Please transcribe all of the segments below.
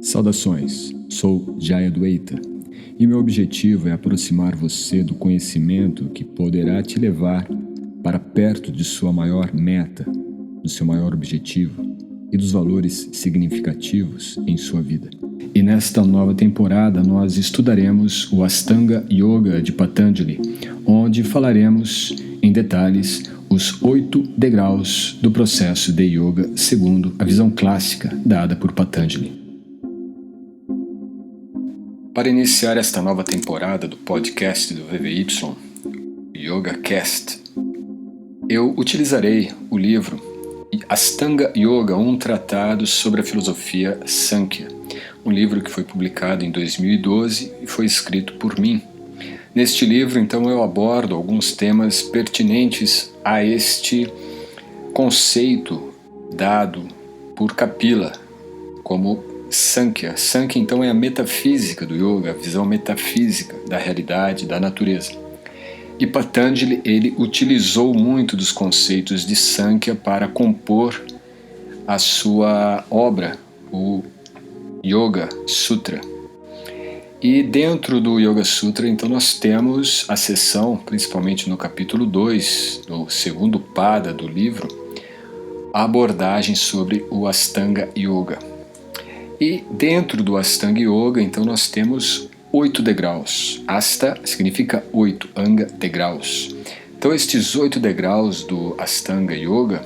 Saudações, sou Jay Adwaita e meu objetivo é aproximar você do conhecimento que poderá te levar para perto de sua maior meta, do seu maior objetivo e dos valores significativos em sua vida. E nesta nova temporada nós estudaremos o Ashtanga Yoga de Patanjali, onde falaremos em detalhes os 8 degraus do processo de yoga segundo a visão clássica dada por Patanjali. Para iniciar esta nova temporada do podcast do VVY, YogaCast, eu utilizarei o livro Ashtanga Yoga, um tratado sobre a filosofia Sankhya, um livro que foi publicado em 2012 e foi escrito por mim. Neste livro, então, eu abordo alguns temas pertinentes a este conceito dado por Kapila como Sankhya. Sankhya, então, é a metafísica do yoga, a visão metafísica da realidade, da natureza. E Patanjali, ele utilizou muito dos conceitos de Sankhya para compor a sua obra, o Yoga Sutra. E dentro do Yoga Sutra, então, nós temos a seção, principalmente no capítulo 2, no segundo pada do livro, a abordagem sobre o Ashtanga Yoga. E dentro do Ashtanga Yoga, então, nós temos 8 degraus. Asta significa 8, Anga, degraus. Então, estes 8 degraus do Ashtanga Yoga,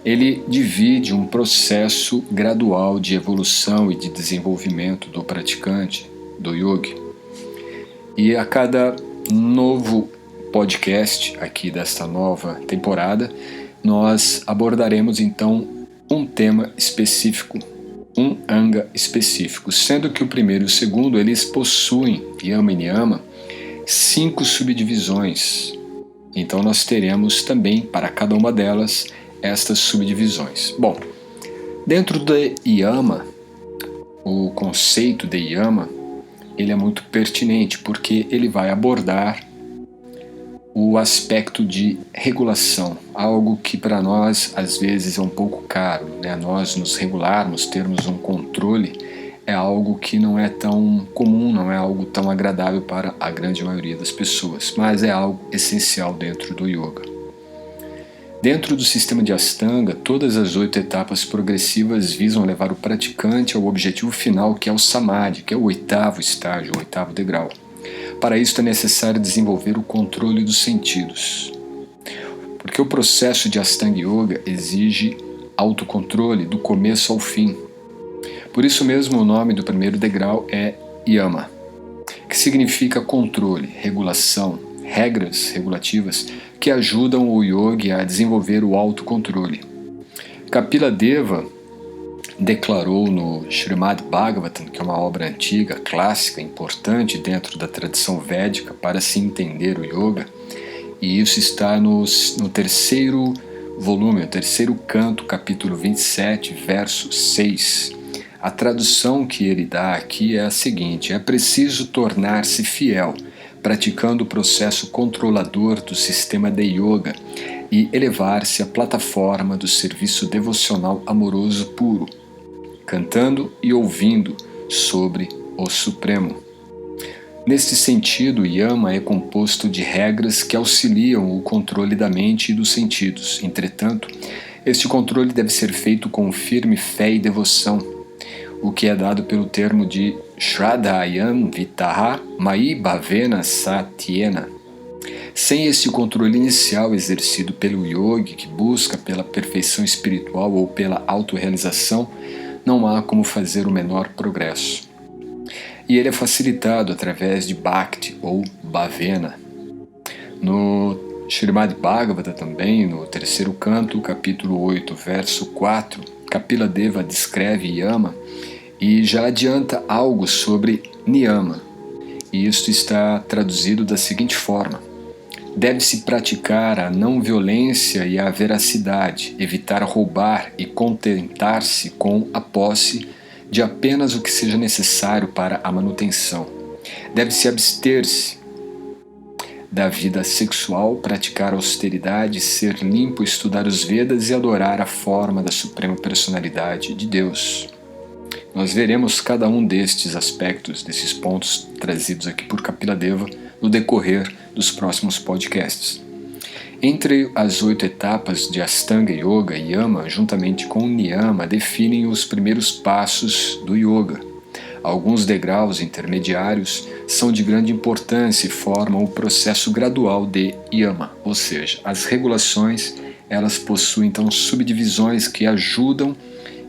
ele divide um processo gradual de evolução e de desenvolvimento do praticante, do yogi. E a cada novo podcast aqui desta nova temporada, nós abordaremos então um tema específico, um anga específico, sendo que o primeiro e o segundo, eles possuem, yama e niyama, 5 subdivisões. Então nós teremos também, para cada uma delas, estas subdivisões. Bom, dentro de yama, o conceito de yama, ele é muito pertinente, porque ele vai abordar o aspecto de regulação, algo que para nós às vezes é um pouco caro, né? Nós nos regularmos, termos um controle, é algo que não é tão comum, não é algo tão agradável para a grande maioria das pessoas, mas é algo essencial dentro do yoga. Dentro do sistema de Ashtanga, todas as 8 etapas progressivas visam levar o praticante ao objetivo final, que é o Samadhi, que é o 8º estágio, o 8º degrau. Para isso é necessário desenvolver o controle dos sentidos, porque o processo de Ashtanga Yoga exige autocontrole do começo ao fim. Por isso mesmo o nome do primeiro degrau é Yama, que significa controle, regulação, regras regulativas que ajudam o yogi a desenvolver o autocontrole. Kapila Deva declarou no Srimad Bhagavatam, que é uma obra antiga, clássica, importante dentro da tradição védica para se entender o yoga, e isso está no terceiro volume, o terceiro canto, capítulo 27, verso 6. A tradução que ele dá aqui é a seguinte: é preciso tornar-se fiel, praticando o processo controlador do sistema de yoga e elevar-se à plataforma do serviço devocional amoroso puro, cantando e ouvindo sobre o Supremo. Neste sentido, o Yama é composto de regras que auxiliam o controle da mente e dos sentidos. Entretanto, este controle deve ser feito com firme fé e devoção, o que é dado pelo termo de Shraddhayam Vitaha Mai Bhavena Satyena. Sem esse controle inicial exercido pelo yogi que busca pela perfeição espiritual ou pela autorrealização, não há como fazer o menor progresso. E ele é facilitado através de Bhakti ou Bhavena. No Srimad Bhagavata também, no terceiro canto, capítulo 8, verso 4, Kapila Deva descreve Yama e já adianta algo sobre Niyama. E isto está traduzido da seguinte forma: deve-se praticar a não violência e a veracidade, evitar roubar e contentar-se com a posse de apenas o que seja necessário para a manutenção. Deve-se abster-se da vida sexual, praticar austeridade, ser limpo, estudar os Vedas e adorar a forma da Suprema Personalidade de Deus. Nós veremos cada um destes aspectos, desses pontos trazidos aqui por Kapila Deva no decorrer dos próximos podcasts. Entre as 8 etapas de Astanga Yoga, Yama, juntamente com Niyama, definem os primeiros passos do Yoga. Alguns degraus intermediários são de grande importância e formam o processo gradual de Yama, ou seja, as regulações elas possuem então subdivisões que ajudam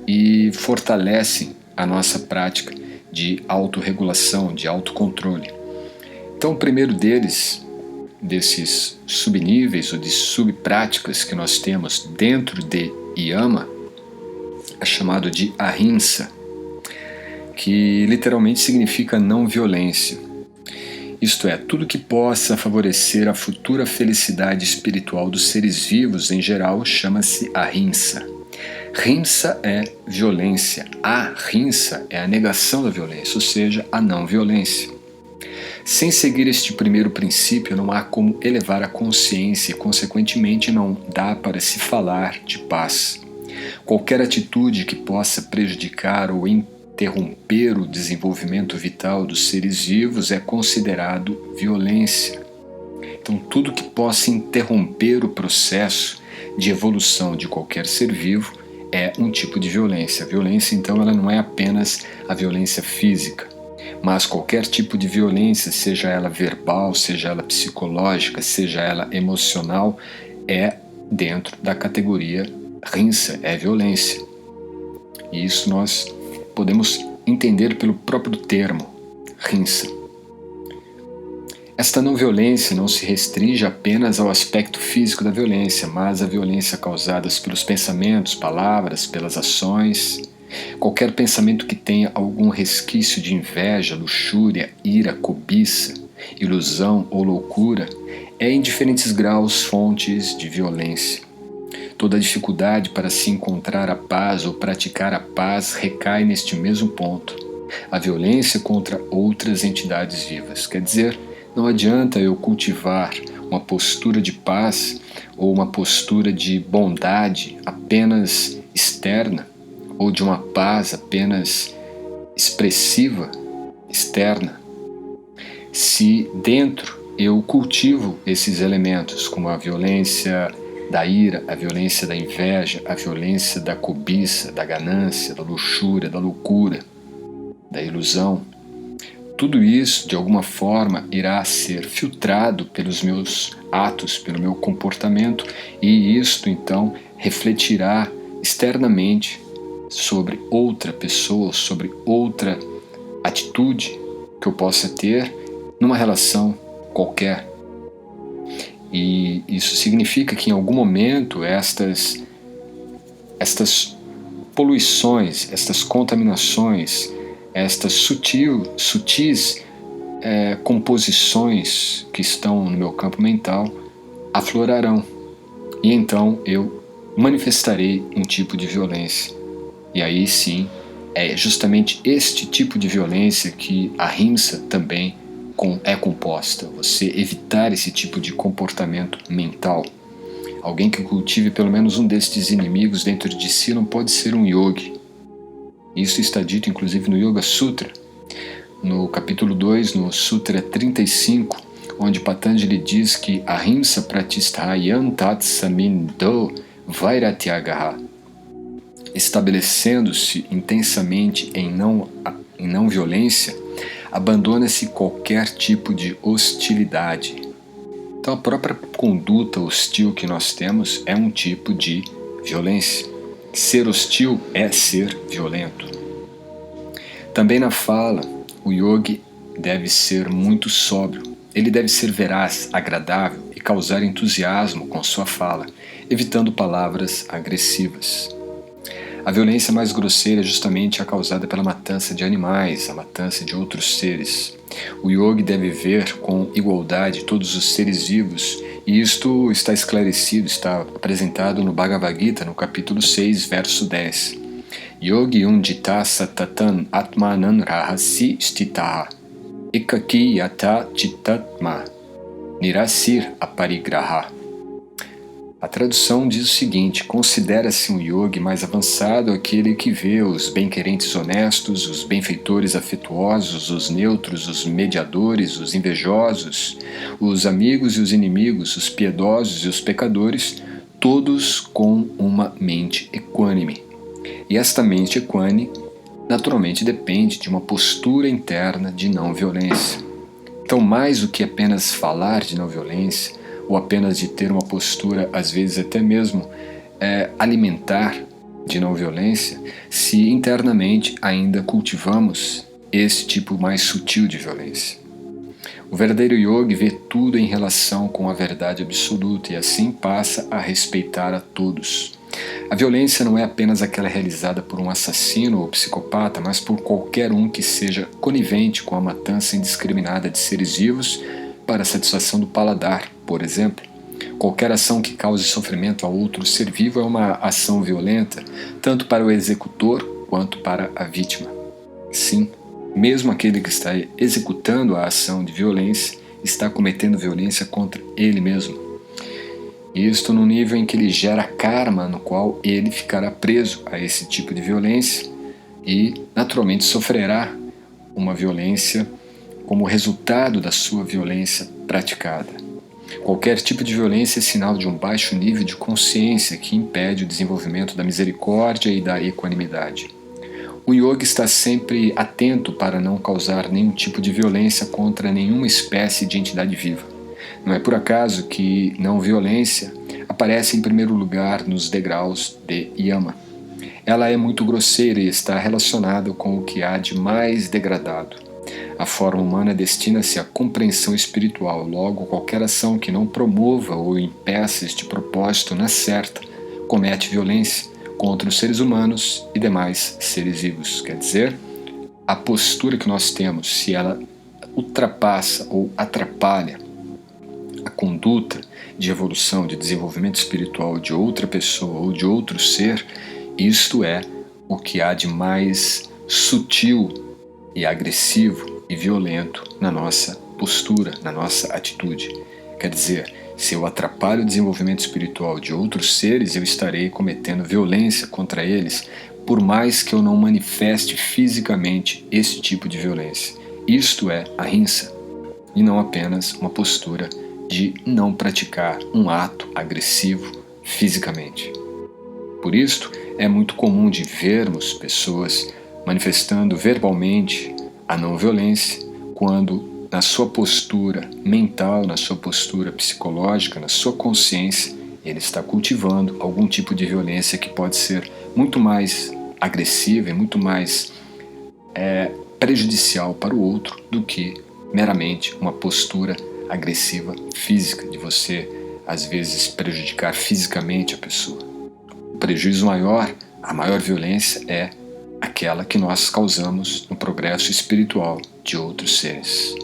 e fortalecem a nossa prática de autorregulação, de autocontrole. Então o primeiro desses subníveis ou de subpráticas que nós temos dentro de Yama é chamado de Ahimsa, que literalmente significa não violência. Isto é, tudo que possa favorecer a futura felicidade espiritual dos seres vivos em geral chama-se Ahimsa. Himsa é violência, ahimsa é a negação da violência, ou seja, a não violência. Sem seguir este primeiro princípio, não há como elevar a consciência e, consequentemente, não dá para se falar de paz. Qualquer atitude que possa prejudicar ou interromper o desenvolvimento vital dos seres vivos é considerado violência. Então, tudo que possa interromper o processo de evolução de qualquer ser vivo é um tipo de violência. A violência, então, ela não é apenas a violência física, mas qualquer tipo de violência, seja ela verbal, seja ela psicológica, seja ela emocional, é dentro da categoria Himsa, é violência. E isso nós podemos entender pelo próprio termo, Himsa. Esta não violência não se restringe apenas ao aspecto físico da violência, mas à violência causada pelos pensamentos, palavras, pelas ações. Qualquer pensamento que tenha algum resquício de inveja, luxúria, ira, cobiça, ilusão ou loucura é em diferentes graus fontes de violência. Toda a dificuldade para se encontrar a paz ou praticar a paz recai neste mesmo ponto, a violência contra outras entidades vivas. Quer dizer, não adianta eu cultivar uma postura de paz ou uma postura de bondade apenas externa, ou de uma paz apenas expressiva, externa, se dentro eu cultivo esses elementos, como a violência da ira, a violência da inveja, a violência da cobiça, da ganância, da luxúria, da loucura, da ilusão. Tudo isso, de alguma forma, irá ser filtrado pelos meus atos, pelo meu comportamento, e isto, então, refletirá externamente sobre outra pessoa, sobre outra atitude que eu possa ter numa relação qualquer. E isso significa que em algum momento estas poluições, estas contaminações, estas sutis composições que estão no meu campo mental aflorarão. E então eu manifestarei um tipo de violência. E aí sim, é justamente este tipo de violência que a Ahimsa também é composta. Você evitar esse tipo de comportamento mental. Alguém que cultive pelo menos um destes inimigos dentro de si não pode ser um yogi. Isso está dito inclusive no Yoga Sutra, no capítulo 2, no Sutra 35, onde Patanjali diz que Ahimsa pratisthayam tat samindo vairatyagaha, estabelecendo-se intensamente em não violência, abandona-se qualquer tipo de hostilidade. Então a própria conduta hostil que nós temos é um tipo de violência. Ser hostil é ser violento. Também na fala, o yogi deve ser muito sóbrio. Ele deve ser veraz, agradável e causar entusiasmo com sua fala, evitando palavras agressivas. A violência mais grosseira é justamente a causada pela matança de animais, a matança de outros seres. O yogi deve ver com igualdade todos os seres vivos, e isto está esclarecido, está apresentado no Bhagavad Gita, no capítulo 6, verso 10. Yogi undita satatan atmanan rahasi stitaha ekaki yata chittatma nirasir aparigraha. A tradução diz o seguinte: considera-se um yogi mais avançado aquele que vê os bem-querentes honestos, os benfeitores afetuosos, os neutros, os mediadores, os invejosos, os amigos e os inimigos, os piedosos e os pecadores, todos com uma mente equânime. E esta mente equânime naturalmente depende de uma postura interna de não violência. Então, mais do que apenas falar de não violência, ou apenas de ter uma postura, às vezes até mesmo alimentar de não violência, se internamente ainda cultivamos esse tipo mais sutil de violência. O verdadeiro yogi vê tudo em relação com a verdade absoluta e assim passa a respeitar a todos. A violência não é apenas aquela realizada por um assassino ou psicopata, mas por qualquer um que seja conivente com a matança indiscriminada de seres vivos para a satisfação do paladar, por exemplo. Qualquer ação que cause sofrimento a outro ser vivo é uma ação violenta, tanto para o executor quanto para a vítima. Sim, mesmo aquele que está executando a ação de violência está cometendo violência contra ele mesmo. Isto no nível em que ele gera karma, no qual ele ficará preso a esse tipo de violência e, naturalmente, sofrerá uma violência como resultado da sua violência praticada. Qualquer tipo de violência é sinal de um baixo nível de consciência que impede o desenvolvimento da misericórdia e da equanimidade. O yogi está sempre atento para não causar nenhum tipo de violência contra nenhuma espécie de entidade viva. Não é por acaso que não violência aparece em primeiro lugar nos degraus de Yama. Ela é muito grosseira e está relacionada com o que há de mais degradado. A forma humana destina-se à compreensão espiritual, logo qualquer ação que não promova ou impeça este propósito na certa comete violência contra os seres humanos e demais seres vivos. Quer dizer, a postura que nós temos, se ela ultrapassa ou atrapalha a conduta de evolução, de desenvolvimento espiritual de outra pessoa ou de outro ser, isto é o que há de mais sutil e agressivo e violento na nossa postura, na nossa atitude. Quer dizer, se eu atrapalho o desenvolvimento espiritual de outros seres, eu estarei cometendo violência contra eles, por mais que eu não manifeste fisicamente esse tipo de violência. Isto é ahimsa, e não apenas uma postura de não praticar um ato agressivo fisicamente. Por isto, é muito comum de vermos pessoas manifestando verbalmente a não violência quando, na sua postura mental, na sua postura psicológica, na sua consciência, ele está cultivando algum tipo de violência que pode ser muito mais agressiva e muito mais prejudicial para o outro do que meramente uma postura agressiva física, de você, às vezes, prejudicar fisicamente a pessoa. O prejuízo maior, a maior violência é aquela que nós causamos no progresso espiritual de outros seres.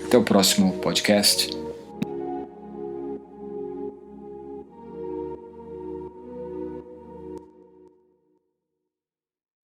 Até o próximo podcast.